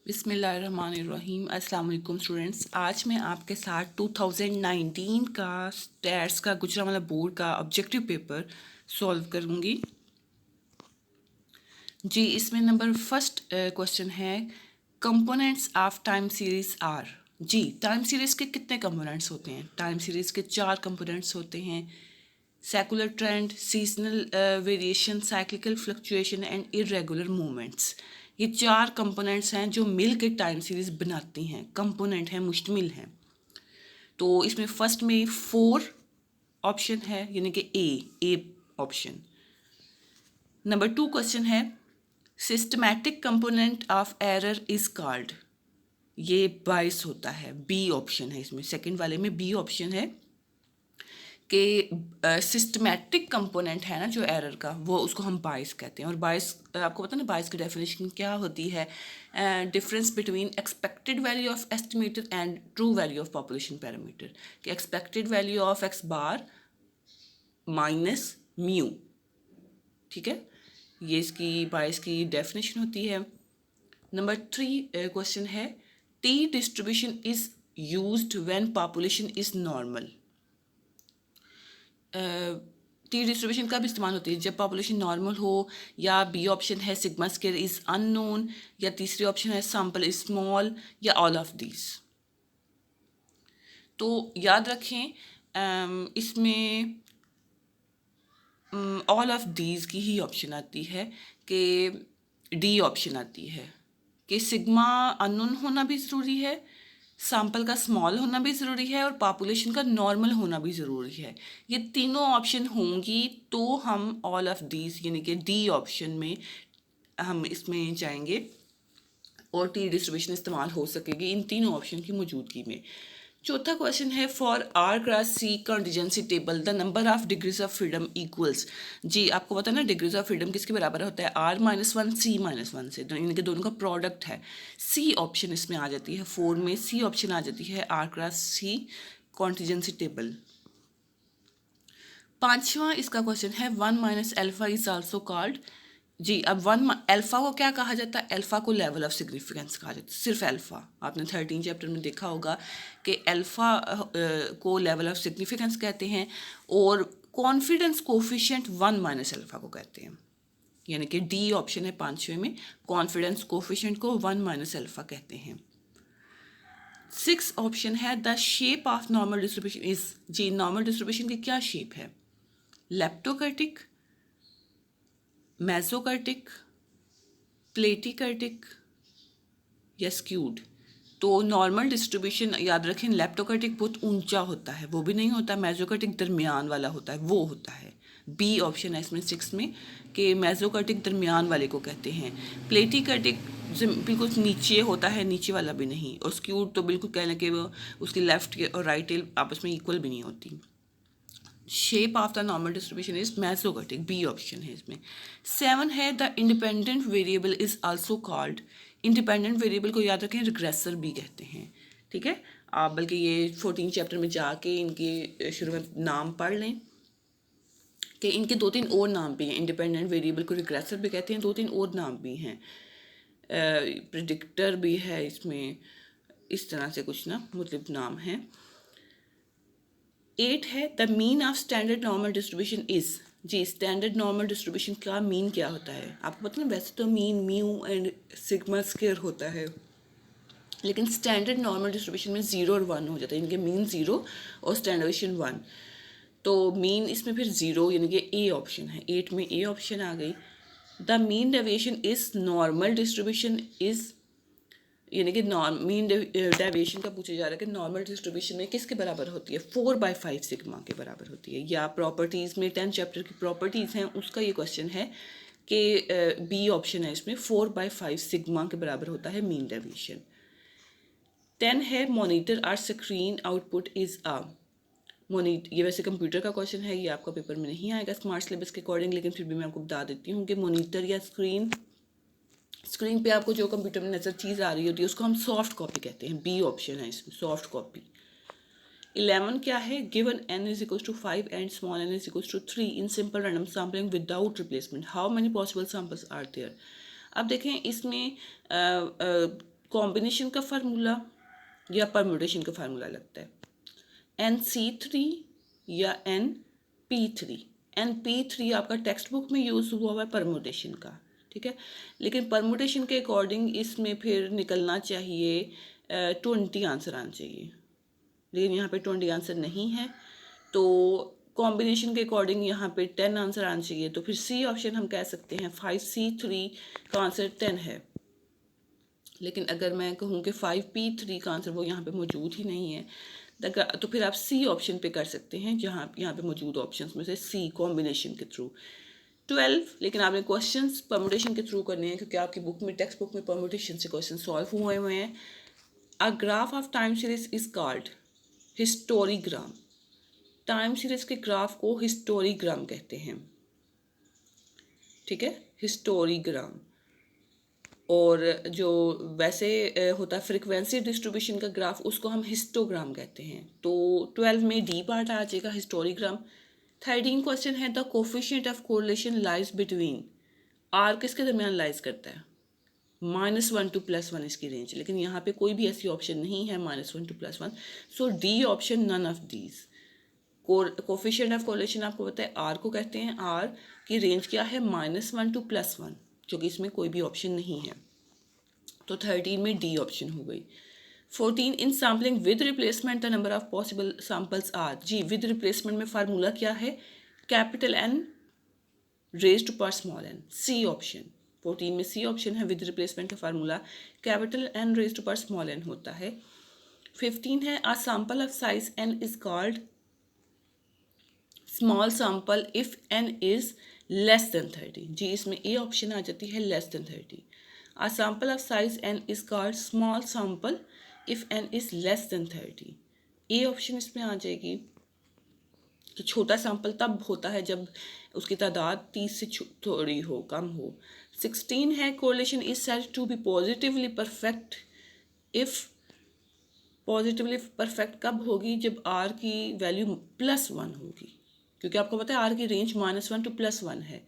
बिस्मिल्लाहिर्रहमानिर्रहीम। अस्सलाम वालेकुम स्टूडेंट्स। आज मैं आपके साथ 2019 का स्टैट्स का गुजरांवाला बोर्ड का ऑब्जेक्टिव पेपर सॉल्व करूंगी जी। इसमें नंबर फर्स्ट क्वेश्चन है, components of time series are. जी, टाइम सीरीज के कितने कंपोनेंट्स होते हैं? टाइम सीरीज के 4 कंपोनेंट्स होते हैं। Secular trend, seasonal variation, cyclical fluctuation and irregular movements. ये 4 कंपोनेंट्स हैं जो मिल के टाइम सीरीज बनाती हैं। कंपोनेंट हैं, मुश्तमिल हैं। तो इसमें फर्स्ट में 4 ऑप्शन है, यानी कि ए ऑप्शन। नंबर 2 क्वेश्चन है, systematic component of error is called. ये बाइस होता है, बी ऑप्शन है इसमें। सेकंड वाले में बी ऑप्शन है कि सिस्टमैटिक कंपोनेंट है ना जो एरर का, वो उसको हम बाइस कहते हैं। और बाइस आपको पता है ना, बाइस की डेफिनेशन क्या होती है? Difference between expected value of estimated and true value of population parameter. कि expected value of x bar minus mu, ठीक है, ये इसकी बाइस की डेफिनेशन होती है। नंबर 3 क्वेश्चन है, t distribution is used when population is normal. T distribution कब इस्तेमाल होती है? जब पॉपुलेशन नॉर्मल हो। या बी ऑप्शन है सिग्मा स्क्वायर इज अननोन, या तीसरी ऑप्शन है सैंपल इज स्मॉल, या ऑल ऑफ दीज। तो याद रखें इसमें ऑल ऑफ दीज की ही ऑप्शन आती है, कि डी ऑप्शन आती है कि सिग्मा अननोन होना भी ज़रूरी है, सैंपल का स्मॉल होना भी ज़रूरी है, और पॉपुलेशन का नॉर्मल होना भी ज़रूरी है। ये तीनों ऑप्शन होंगी तो हम ऑल ऑफ दीज यानी कि डी ऑप्शन में हम इसमें जाएंगे और टी डिस्ट्रीब्यूशन इस्तेमाल हो सकेगी इन तीनों ऑप्शन की मौजूदगी में। चौथा क्वेश्चन है, for r cross c contingency table the number of degrees of freedom equals. जी, आपको पता है ना डिग्रीज ऑफ फ्रीडम किसके बराबर होता है? R-1 C-1 से, इनके दोनों का प्रोडक्ट है। सी ऑप्शन इसमें आ जाती है, 4 में सी ऑप्शन आ जाती है, r cross c contingency table. पांचवा इसका क्वेश्चन है, 1 - अल्फा इज आल्सो कॉल्ड। जी, अब 1 अल्फा को क्या कहा जाता है? अल्फा को लेवल ऑफ सिग्निफिकेंस कहा जाता है, सिर्फ अल्फा। आपने 13 चैप्टर में देखा होगा कि अल्फा को लेवल ऑफ सिग्निफिकेंस कहते हैं, और कॉन्फिडेंस कोफिशिएंट 1 - अल्फा को कहते हैं। यानी कि डी ऑप्शन है पांचवें में, कॉन्फिडेंस कोफिशिएंट को 1 - अल्फा कहते हैं। 6 ऑप्शन है, the shape of normal distribution is. जी, नॉर्मल डिस्ट्रीब्यूशन की क्या शेप है? लेप्टोकर्टिक, मेसोकर्टिक, प्लेटिकर्टिक, या स्क्यूड। तो नॉर्मल डिस्ट्रीब्यूशन याद रखें, लेप्टोकर्टिक बहुत ऊंचा होता है, वो भी नहीं होता। मेसोकर्टिक दरमियान वाला होता है, वो होता है। बी ऑप्शन है इसमें 6 में, कि मेसोकर्टिक दरमियान वाले को कहते हैं। प्लेटिकर्टिक बिल्कुल नीचे होता है, नीचे वाला भी नहीं। और स्क्यूड तो बिल्कुल कह लें कि वो उसकी लेफ्ट और राइट टेल आपस में इक्वल भी नहीं होती। Shape of the normal distribution is mesokurtic, b option है इसमें। 7 है, the independent variable is also called. Independent variable को याद रखें रिग्रेसर भी कहते हैं, ठीक है। आप बल्कि ये 14 चैप्टर में जाके इनके शुरू में नाम पढ़ लें कि इनके 2-3 और नाम भी हैं। इंडिपेंडेंट वेरिएबल को रिग्रेसर भी कहते हैं, 2-3 और नाम भी हैं। प्रिडिक्टर भी है इसमें, इस तरह से कुछ ना मतलब नाम हैं। 8 है, the mean of standard normal distribution is. जी, स्टैंडर्ड नॉर्मल डिस्ट्रीब्यूशन का मीन क्या होता है? आपको पता है वैसे तो mean mu and sigma square होता है, लेकिन स्टैंडर्ड नॉर्मल डिस्ट्रीब्यूशन में 0 और 1 हो जाता है। इनके मीन 0 और स्टैंडर्डेशन 1। तो मीन इसमें फिर 0 यानी कि ए ऑप्शन है। 8 में ए ऑप्शन आ गई। The mean deviation is normal distribution is, यानी कि मीन डेविएशन का पूछा जा रहा है कि नॉर्मल डिस्ट्रीब्यूशन में किसके बराबर होती है? 4/5 सिग्मा के बराबर होती है। या प्रॉपर्टीज़ में 10 चैप्टर की प्रॉपर्टीज़ हैं, उसका ये क्वेश्चन है कि बी ऑप्शन है इसमें, 4/5 सिग्मा के बराबर होता है मीन डेविएशन। 10 है, monitor or screen output is a. ये वैसे कंप्यूटर का क्वेश्चन है, ये आपका पेपर में नहीं आएगा स्मार्ट सिलेबस के अकॉर्डिंग, लेकिन फिर भी मैं आपको बता देती हूँ कि मॉनिटर या स्क्रीन पे आपको जो कंप्यूटर में नज़र चीज़ आ रही होती है उसको हम सॉफ्ट कॉपी कहते हैं। बी ऑप्शन है इसमें, सॉफ्ट कॉपी। 11 क्या है, given n is equal to 5 and small n is equal to 3 in simple random sampling without replacement, how many possible samples are there. अब देखें इसमें कॉम्बिनेशन का फार्मूला या परम्यूटेशन का फार्मूला लगता है? NC3 या NP3? NP3 आपका टेक्स्ट बुक में यूज़ हुआ हुआ है परम्यूटेशन का, ठीक है, लेकिन परम्यूटेशन के अकॉर्डिंग इसमें फिर निकलना चाहिए 20 आंसर आना चाहिए, लेकिन यहाँ पे 20 आंसर नहीं है, तो कॉम्बिनेशन के अकॉर्डिंग यहाँ पे 10 आंसर आना चाहिए। तो फिर सी ऑप्शन हम कह सकते हैं 5C3 का आंसर 10 है। लेकिन अगर मैं कहूँ कि 5P3 का आंसर वो यहाँ पे मौजूद ही नहीं है, तो फिर आप सी ऑप्शन पे कर सकते हैं, जहाँ यहाँ पे मौजूद ऑप्शंस में से सी कॉम्बिनेशन के थ्रू। 12, लेकिन आपने क्वेश्चंस परम्यूटेशन के थ्रू करने हैं, क्योंकि आपकी बुक में, टेक्स्ट बुक में परम्यूटेशन से क्वेश्चन सॉल्व हुए हैं। A graph of time series is called historigram. Time series के ग्राफ को हिस्टोरीग्राम कहते हैं, ठीक है, हिस्टोरीग्राम। और जो वैसे होता है फ्रीक्वेंसी डिस्ट्रीब्यूशन का ग्राफ, उसको हम हिस्टोग्राम कहते हैं। तो 12 में डी पार्ट आ जाएगा, हिस्टोरीग्राम। 13 क्वेश्चन है, the coefficient of correlation lies between. R किसके दरमियान लाइज करता है? -1 to +1 इसकी रेंज, लेकिन यहाँ पे कोई भी ऐसी ऑप्शन नहीं है -1 to +1, so D option, none of these. Coefficient of correlation आपको पता है आर को कहते हैं, आर की रेंज क्या है? -1 to +1, क्योंकि इसमें कोई भी ऑप्शन नहीं है, तो 13 में डी ऑप्शन हो गई। 14, in sampling with replacement the number of possible samples are. जी, विद रिप्लेसमेंट में फार्मूला क्या है? Capital N raise to power small n, c option. 14 में सी ऑप्शन है, विद रिप्लेसमेंट का formula capital N raise to power small n होता है। 15 है, a sample of size n is called small sample if n is less than 30। जी, इसमें a option आ जाती है, less than 30। A sample of size n is called small sample if n is less than 30। A option इसमें आ जाएगी। तो छोटा सैंपल तब होता है जब उसकी तादाद 30 से थोड़ी हो, कम हो। 16 है, correlation is said to be positively perfect if. Positively perfect कब होगी? जब आर की वैल्यू +1 होगी, क्योंकि आपको पता है आर की रेंज -1 to +1 है,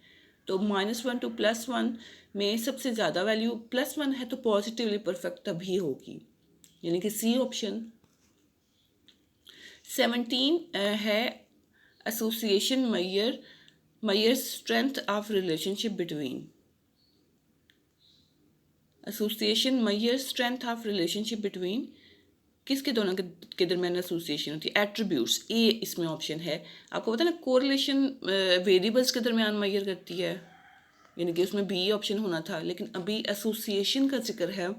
तो -1 to +1 में सबसे ज़्यादा वैल्यू +1 है, तो पॉजिटिवली परफेक्ट तभी होगी, यानी कि सी ऑप्शन। 17 है, association measure strength of relationship between. Association measure strength of relationship between, किसके दोनों के दरमियान एसोसिएशन होती है? एट्रीब्यूट्स, ए इसमें ऑप्शन है। आपको पता है ना, कोरिलेशन वेरिएबल्स के दरमियान मैयर करती है, यानी कि उसमें बी ऑप्शन होना था, लेकिन अभी एसोसिएशन का जिक्र है,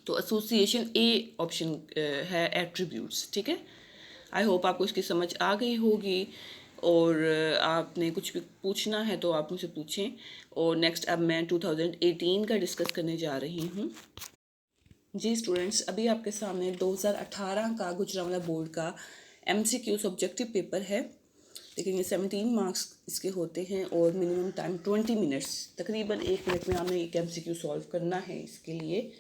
तो एसोसिएशन ए ऑप्शन है, एट्रीब्यूट्स, ठीक है। आई होप आपको इसकी समझ आ गई होगी, और आपने कुछ भी पूछना है तो आप मुझसे पूछें। और नेक्स्ट अब मैं 2018 का डिस्कस करने जा रही हूँ। जी स्टूडेंट्स, अभी आपके सामने 2018 का गुजरांवाला बोर्ड का MCQ सब्जेक्टिव पेपर है, लेकिन ये 17 मार्क्स इसके होते हैं और मिनिमम टाइम 20 मिनट्स, तकरीबन 1 मिनट में आपने एक MCQ सॉल्व करना है इसके लिए।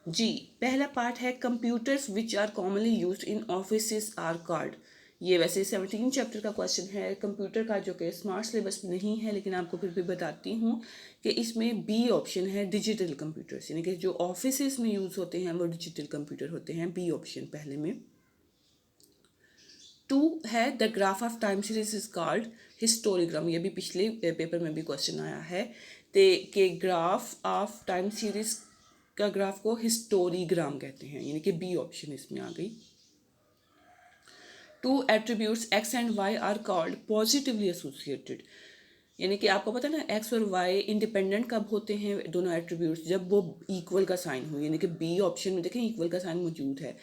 जी, पहला पार्ट है computers which are commonly used in offices are called. ये वैसे 17 चैप्टर का क्वेश्चन है कंप्यूटर का, जो कि स्मार्ट सिलेबस में नहीं है, लेकिन आपको फिर भी बताती हूँ कि इसमें बी ऑप्शन है, डिजिटल कंप्यूटर्स, यानी कि जो ऑफिसेस में यूज़ होते हैं वो डिजिटल कंप्यूटर होते हैं, बी ऑप्शन पहले में। 2 है, the graph of time series is called historigram. ये भी पिछले पेपर में भी क्वेश्चन आया है कि ग्राफ ऑफ टाइम सीरीज का ग्राफ को हिस्टोरीग्राम कहते हैं, यानी कि बी ऑप्शन इसमें आ गई। 2 attributes x and y are called positively associated, यानी कि आपको पता है ना, एक्स और वाई इंडिपेंडेंट कब होते हैं दोनों एट्रीब्यूट्स? जब वो इक्वल का साइन हो, यानी कि बी ऑप्शन में देखें इक्वल का साइन मौजूद है।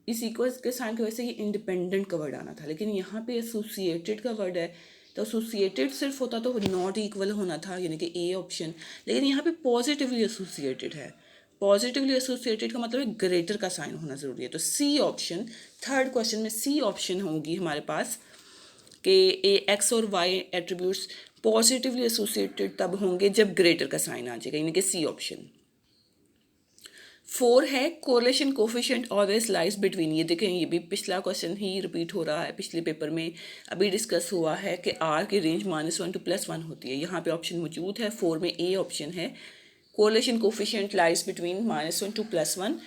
इस इक्वल के साइन की वजह से ये इंडिपेंडेंट का वर्ड आना था, लेकिन यहाँ पे एसोसिएटेड का वर्ड है, तो एसोसिएटेड सिर्फ होता तो नॉट इक्वल होना था, यानी कि ए ऑप्शन, लेकिन यहाँ पे पॉजिटिवली एसोसिएटेड है। पॉजिटिवली एसोसिएटेड का मतलब है ग्रेटर का साइन होना ज़रूरी है, तो सी ऑप्शन, थर्ड क्वेश्चन में सी ऑप्शन होगी हमारे पास कि ए एक्स और वाई एट्रीब्यूट्स पॉजिटिवली एसोसिएटेड तब होंगे जब ग्रेटर का साइन आ जाएगा, यानी कि सी ऑप्शन। 4 है, correlation coefficient always lies between. ये देखें, ये भी पिछला क्वेश्चन ही रिपीट हो रहा है, पिछले पेपर में अभी डिस्कस हुआ है कि आर की रेंज -1 to +1 होती है, यहाँ पे ऑप्शन मौजूद है। 4 में ए ऑप्शन है, correlation coefficient lies between -1 to +1।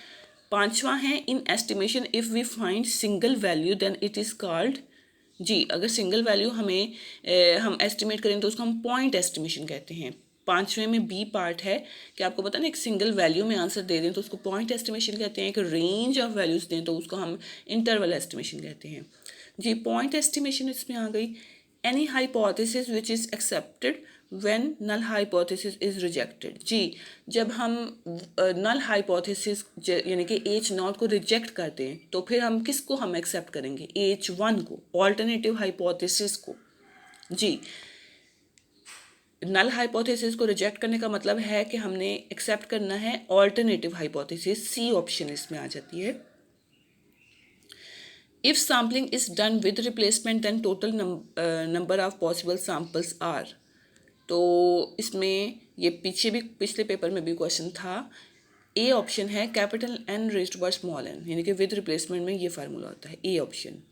पांचवा है in estimation if we find single value then it is called, जी अगर सिंगल वैल्यू हम एस्टिमेट करें तो उसको हम पॉइंट एस्टिमेशन कहते हैं। पांचवें में बी पार्ट है कि आपको पता ना एक सिंगल वैल्यू में आंसर दे दें तो उसको पॉइंट एस्टिमेशन कहते हैं, एक रेंज ऑफ वैल्यूज दें तो उसको हम इंटरवल एस्टिमेशन कहते हैं। जी पॉइंट एस्टिमेशन इसमें आ गई। Any hypothesis which is accepted when null hypothesis is rejected. जी जब हम नल हाइपोथेसिस यानी कि H0 को रिजेक्ट करते हैं तो फिर हम किसको हम एक्सेप्ट करेंगे, H1 को, ऑल्टरनेटिव हाइपोथेसिस को। जी नल हाइपोथेसिस को रिजेक्ट करने का मतलब है कि हमने एक्सेप्ट करना है ऑल्टरनेटिव हाइपोथेसिस, सी ऑप्शन इसमें आ जाती है। If sampling is done with replacement then total number of possible samples are. तो इसमें ये पिछले पेपर में भी क्वेश्चन था। ए ऑप्शन है capital N raised by small n, यानी कि विद रिप्लेसमेंट में ये फार्मूला होता है, ए ऑप्शन।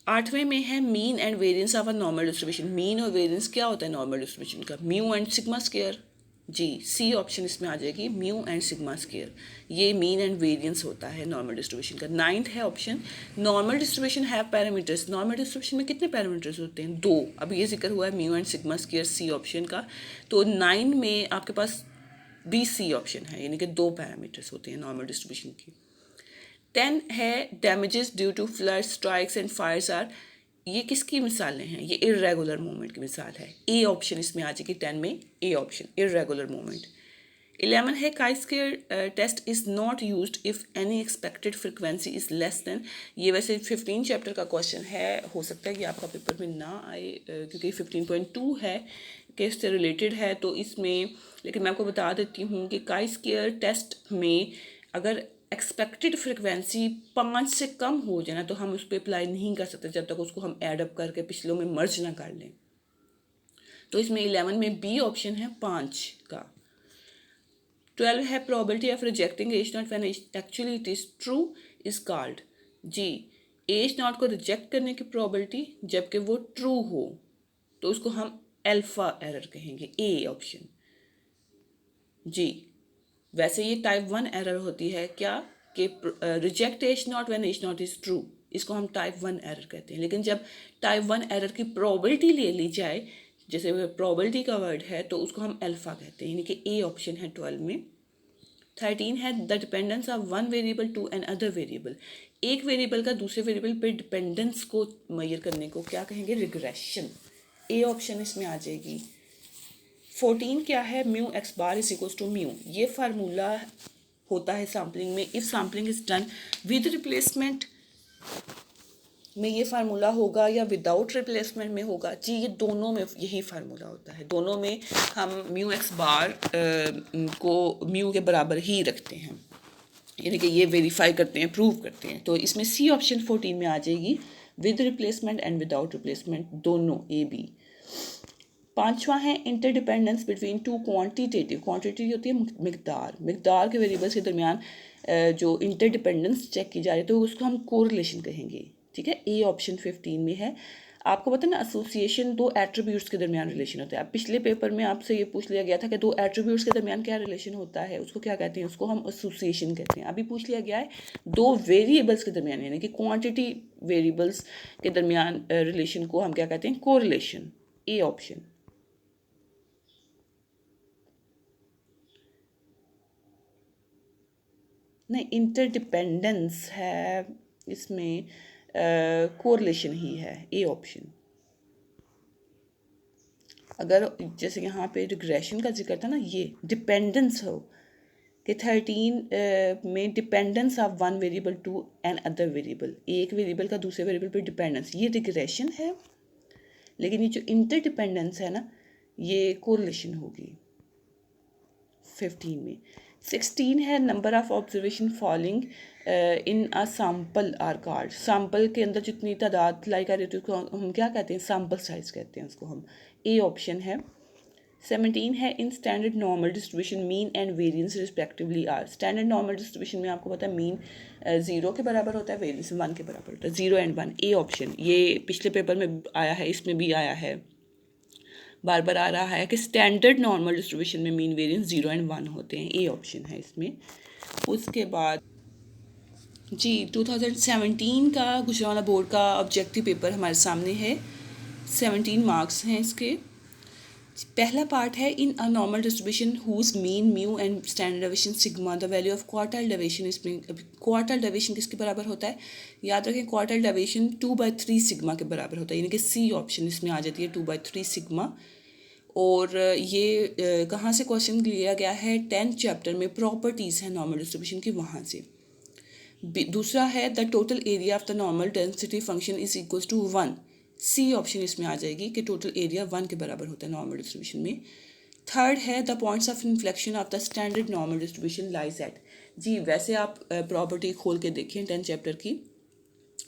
आठवें में है mean and variance of a normal distribution. Mean और वेरिएंस क्या होता है नॉर्मल डिस्ट्रीब्यूशन का, म्यू एंड सिग्मा स्क्वायर। जी सी ऑप्शन इसमें आ जाएगी, म्यू एंड सिग्मा स्क्वायर, ये मीन एंड वेरिएंस होता है नॉर्मल डिस्ट्रीब्यूशन का। नाइन्थ है option normal distribution have parameters. Normal distribution में कितने पैरामीटर्स होते हैं, दो। अब ये जिक्र हुआ है mu and sigma square, C option का। तो 9 में आपके पास बी सी ऑप्शन है, यानी कि दो पैरामीटर्स होते हैं नॉर्मल डिस्ट्रीब्यूशन की। 10 है damages due to flood strikes and fires are. ये किसकी मिसालें हैं, ये इर्रेगुलर मूवमेंट की मिसाल है, ए ऑप्शन इसमें आ जाएगी 10 में, ए ऑप्शन इर्रेगुलर मूवमेंट। 11 है chi square test is not used if any expected frequency is less than. ये वैसे 15 चैप्टर का क्वेश्चन है, हो सकता है कि आपका पेपर में ना आए क्योंकि 15.2 है कि इससे रिलेटेड है तो इसमें, लेकिन मैं आपको बता देती हूँ कि काई स्क्वायर टेस्ट में अगर एक्सपेक्टेड फ्रिक्वेंसी 5 से कम हो जाए ना तो हम उस पर अप्लाई नहीं कर सकते जब तक उसको हम एड अप करके पिछलों में मर्ज ना कर लें। तो इसमें 11 में बी ऑप्शन है 5 का। 12 है probability of rejecting H0 when actually it is true is called. जी H0 को रिजेक्ट करने की प्रोबेबिलिटी जबकि वो ट्रू हो तो उसको हम अल्फा एरर कहेंगे, ए ऑप्शन। जी वैसे ये टाइप 1 एरर होती है क्या कि reject H0 when H0 is true, इसको हम टाइप 1 एरर कहते हैं। लेकिन जब टाइप 1 एरर की प्रोबेबिलिटी ले ली जाए, जैसे प्रोबेबिलिटी का वर्ड है तो उसको हम अल्फा कहते हैं, यानी कि ए ऑप्शन है 12 में। 13 है the dependence of one variable to another variable. एक वेरिएबल का दूसरे वेरिएबल पे डिपेंडेंस को मेजर करने को क्या कहेंगे, रिग्रेशन, ए ऑप्शन इसमें आ जाएगी। 14 क्या है, mu x bar is equals to mu. ये फार्मूला होता है सैम्पलिंग में, if sampling is done with replacement में ये फार्मूला होगा या विदाउट रिप्लेसमेंट में होगा। जी ये दोनों में यही फार्मूला होता है, दोनों में हम म्यू एक्स बार को म्यू के बराबर ही रखते हैं, यानी कि ये वेरीफाई करते हैं, प्रूव करते हैं। तो इसमें सी ऑप्शन 14 में आ जाएगी, with replacement and without replacement दोनों, ए बी। पांचवा है interdependence between two quantitative. Quantity होती है मिकदार के वेरिएबल्स के दरमियान जो इंटरडिपेंडेंस चेक की जा रही है तो उसको हम कोरिलेशन कहेंगे। ठीक है, ए ऑप्शन 15 में है। आपको पता है ना एसोसिएशन दो एट्रीब्यूट्स के दरमियान रिलेशन होता है। अब पिछले पेपर में आपसे ये पूछ लिया गया था कि दो एट्रीब्यूट्स के दरमियान क्या रिलेशन होता है, उसको क्या कहते हैं, उसको हम एसोसिएशन कहते हैं। अभी पूछ लिया गया है दो वेरिएबल्स के दरमियान यानी कि क्वांटिटी वेरिएबल्स के दरमियान रिलेशन को हम क्या कहते हैं, कोरिलेशन, ए ऑप्शन। नहीं इंटरडिपेंडेंस है इसमें, कोरिलेशन ही है, ए ऑप्शन। अगर जैसे यहाँ पे रिग्रेशन का जिक्र था ना, ये डिपेंडेंस हो कि 13 में dependence of one variable to another variable, एक वेरिएबल का दूसरे वेरिएबल पे डिपेंडेंस, ये रिग्रेशन है। लेकिन ये जो इंटरडिपेंडेंस है ना ये कोरिलेशन होगी 15 में। 16 है number of observation falling in a sample are called. Sample के अंदर जितनी तादाद लाई कर रही है उसको हम क्या कहते हैं, सैम्पल साइज कहते हैं उसको हम, ए ऑप्शन है। 17 है in standard normal distribution mean and variance respectively are. Standard normal distribution में आपको पता है मीन 0 के बराबर होता है, वेरिएंस 1 के बराबर होता है, 0 एंड 1, ए ऑप्शन। ये पिछले पेपर में आया है, इसमें भी आया है। बार बार आ रहा है कि स्टैंडर्ड नॉर्मल डिस्ट्रीब्यूशन में मीन वेरिएंस 0 एंड 1 होते हैं, ए ऑप्शन है इसमें। उसके बाद जी 2017 का गुजरांवाला बोर्ड का ऑब्जेक्टिव पेपर हमारे सामने है। 17 मार्क्स हैं इसके। पहला पार्ट है in a normal distribution whose mean mu and standard deviation sigma the value of quartile deviation. इसमें क्वार्टाइल डेविएशन किसके बराबर होता है, याद रखें क्वार्टाइल डेविएशन 2/3 सिग्मा के बराबर होता है, यानी कि सी ऑप्शन इसमें आ जाती है 2/3 सिग्मा। और ये कहाँ से क्वेश्चन लिया गया है, 10th चैप्टर में प्रॉपर्टीज़ है नॉर्मल डिस्ट्रीब्यूशन की, वहाँ से। दूसरा है the total area of the normal density function is equal to 1, c option इसमें आ जाएगी कि टोटल एरिया 1 के बराबर होता है नॉर्मल डिस्ट्रीब्यूशन में। थर्ड है the points of inflection of the standard normal distribution lies at. जी वैसे आप प्रॉपर्टी खोल के देखिए 10th चैप्टर की,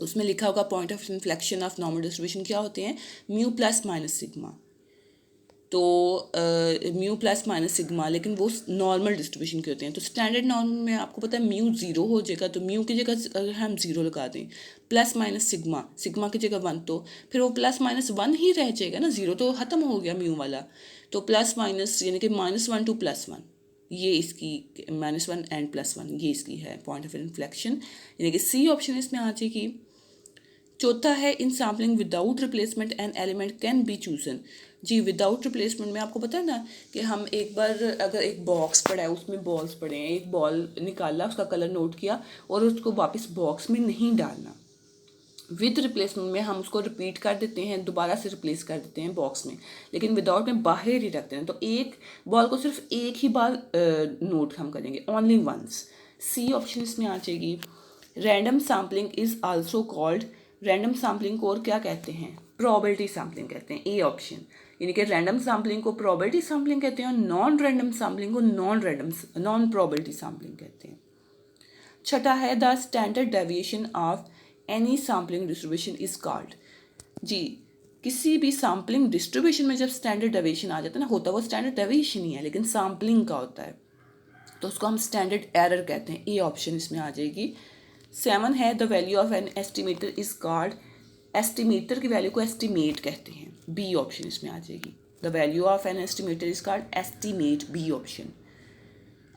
उसमें लिखा होगा point of inflection of normal distribution क्या होते हैं, म्यू प्लस माइनस सिग्मा। तो म्यू प्लस माइनस सिग्मा, लेकिन वो नॉर्मल डिस्ट्रीब्यूशन के होते हैं। तो स्टैंडर्ड नॉर्म में आपको पता है म्यू 0 हो जाएगा, तो म्यू की जगह अगर हम 0 लगा दें, प्लस माइनस सिग्मा, सिग्मा की जगह 1, तो फिर वो प्लस माइनस 1 ही रह जाएगा ना, 0 तो ख़त्म हो गया म्यू वाला। तो प्लस माइनस यानी कि -1 to +1, ये इसकी -1 एंड +1 ये इसकी है पॉइंट ऑफ इन्फ्लेक्शन, यानी कि सी ऑप्शन इसमें आ जाएगी। चौथा है in sampling without replacement an element can be chosen. जी विदाउट रिप्लेसमेंट में आपको पता है ना कि हम एक बार अगर एक बॉक्स पड़ा है उसमें बॉल्स पड़े हैं, एक बॉल निकाला, उसका कलर नोट किया और उसको वापस बॉक्स में नहीं डालना। विद रिप्लेसमेंट में हम उसको रिपीट कर देते हैं, दोबारा से रिप्लेस कर देते हैं बॉक्स में, लेकिन विदाउट में बाहर ही रखते हैं। तो एक बॉल को सिर्फ एक ही बार नोट हम करेंगे, ओनली वंस, सी ऑप्शन इसमें आ जाएगी। Random sampling is also called, random sampling को और क्या कहते हैं, प्रोबेबिलिटी सैम्पलिंग कहते हैं, ए ऑप्शन, यानी कि रैंडम सैम्पलिंग को प्रोबेबिलिटी सैम्पलिंग कहते हैं और नॉन रैंडम सैम्पलिंग को नॉन प्रोबेबिलिटी सैम्पलिंग कहते हैं। छठा है the standard deviation of any sampling distribution is called. जी किसी भी सैम्पलिंग डिस्ट्रीब्यूशन में जब स्टैंडर्ड डेविएशन आ जाता है ना, होता वो स्टैंडर्ड डेविएशन ही है लेकिन सैम्पलिंग का होता है, तो उसको हम स्टैंडर्ड एरर कहते हैं, ए ऑप्शन इसमें आ जाएगी। 7 है the value of an estimator is called, estimator की वैल्यू को एस्टिमेट कहते हैं, बी ऑप्शन इसमें आ जाएगी। The value of an estimator is called estimate, b option.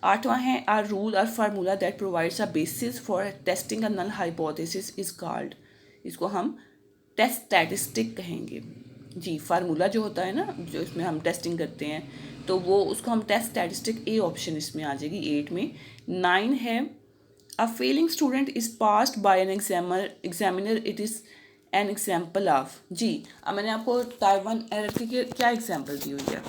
8वां है a rule or formula that provides a basis for testing a null hypothesis is called, इसको हम टेस्ट स्टैटिस्टिक कहेंगे। जी फार्मूला जो होता है ना, जो इसमें हम टेस्टिंग करते हैं, तो वो उसको हम टेस्ट स्टैटिस्टिक, ए ऑप्शन इसमें आ जाएगी 8 में। 9 है a failing student is passed by an examiner it is an example of. जी अब मैंने आपको टाइप 1 एरर की क्या एग्जाम्पल दी हुई है,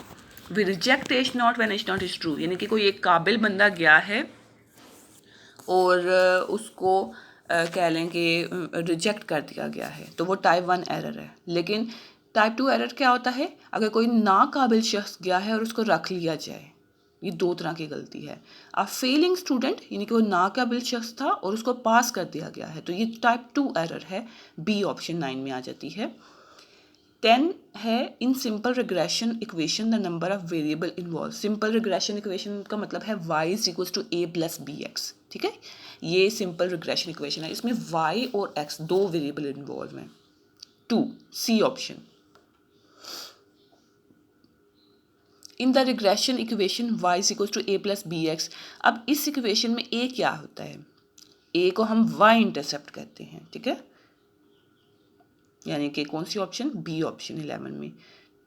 we reject H naught when H naught is true, यानी कि कोई एक काबिल बंदा गया है और उसको कह लें कि रिजेक्ट कर दिया गया है, तो वो टाइप 1 एरर है। लेकिन टाइप 2 एरर क्या होता है, अगर कोई नाकाबिल शख्स गया है और उसको रख लिया जाए, ये 2 तरह की गलती है। अब फेलिंग स्टूडेंट यानी कि वो नाकाबिल शख्स था और उसको पास कर दिया गया है, तो ये टाइप 2 एरर है, बी ऑप्शन 9 में आ जाती है। 10 है in simple regression equation the number of variable involve. Simple regression equation का मतलब है y is equals to a plus b x, ठीक है, ये सिंपल रिग्रेशन इक्वेशन है, इसमें y और x 2 वेरिएबल इन्वॉल्व हैं। 2 c option. In the regression equation y is equals to a plus b x, अब इस इक्वेशन में a क्या होता है, a को हम y इंटरसेप्ट कहते हैं, ठीक है, यानी कि कौन सी ऑप्शन, बी ऑप्शन 11 में।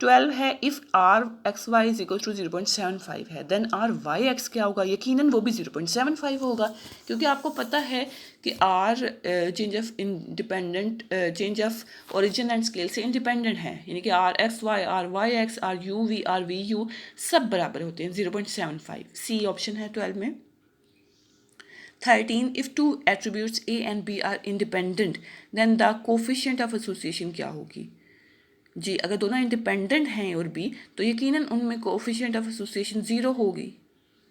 12 है if r x y is equal to 0.75 है, देन आर वाई एक्स क्या होगा, यकीनन वो भी 0.75 होगा, क्योंकि आपको पता है कि r change of independent change of origin and scale से इंडिपेंडेंट है, यानी कि r x y, r y x, r u सब बराबर होते हैं 0.75, सी ऑप्शन है 12 में। 13 if two attributes A and B are independent then the coefficient of association क्या होगी। जी अगर दोनों इंडिपेंडेंट हैं और B, तो यकीनन उनमें कोफिशिएंट ऑफ एसोसिएशन 0 होगी,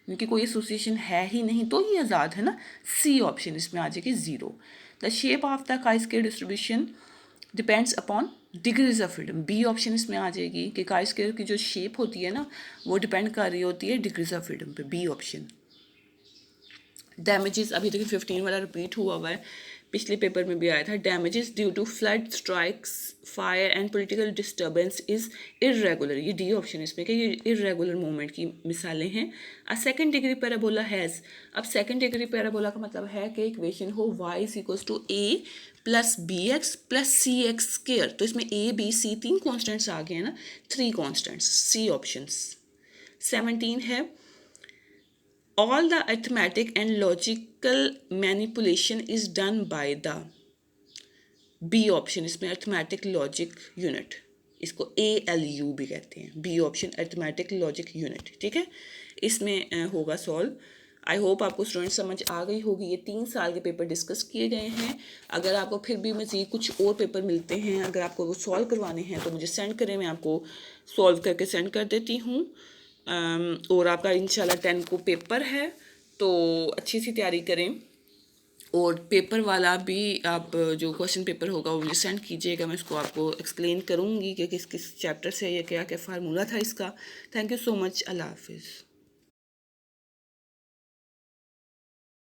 क्योंकि कोई एसोसिएशन है ही नहीं, तो ये आज़ाद है ना, सी ऑप्शन इसमें आ जाएगी 0। The shape of the chi square distribution depends upon degrees of freedom, b option इसमें आ जाएगी कि काई स्क्वायर की जो शेप होती है ना, वो डिपेंड कर रही होती है डिग्रीज ऑफ फ्रीडम पे, बी ऑप्शन। डैमेजेस अभी देखिए 15 वाला रिपीट हुआ है, पिछले पेपर में भी आया था, damages due to flood, strikes, fire and political disturbance is irregular. ये डी ऑप्शन है इसमें कि ये इरेगुलर मूवमेंट की मिसालें हैं। A second degree parabola has, अब सेकंड डिग्री पैराबोला का मतलब है कि इक्वेशन हो y is equals to a plus b x plus c x square. तो इसमें a b c 3 कॉन्स्टेंट्स आ गए हैं ना, 3 कॉन्स्टेंट्स, सी ऑप्शंस। 17 है all the arithmetic and logical manipulation is done by the b option, इसमें arithmetic logic unit, इसको ALU भी कहते हैं, b option arithmetic logic unit, ठीक है। इसमें होगा सॉल्व। आई होप आपको स्टूडेंट समझ आ गई होगी। ये 3 साल के पेपर डिस्कस किए गए हैं। अगर आपको फिर भी मज़ीद कुछ और पेपर मिलते हैं, अगर आपको वो सॉल्व करवाने हैं तो मुझे सेंड करें, मैं आपको सॉल्व करके सेंड कर देती हूँ। और आपका इंशाल्लाह 10 को पेपर है, तो अच्छी सी तैयारी करें। और पेपर वाला भी आप जो क्वेश्चन पेपर होगा वो मुझे सेंड कीजिएगा, मैं उसको आपको एक्सप्लेन करूँगी कि किस किस चैप्टर से या क्या क्या फार्मूला था इसका। Thank you so much. अल्लाह हाफिज़।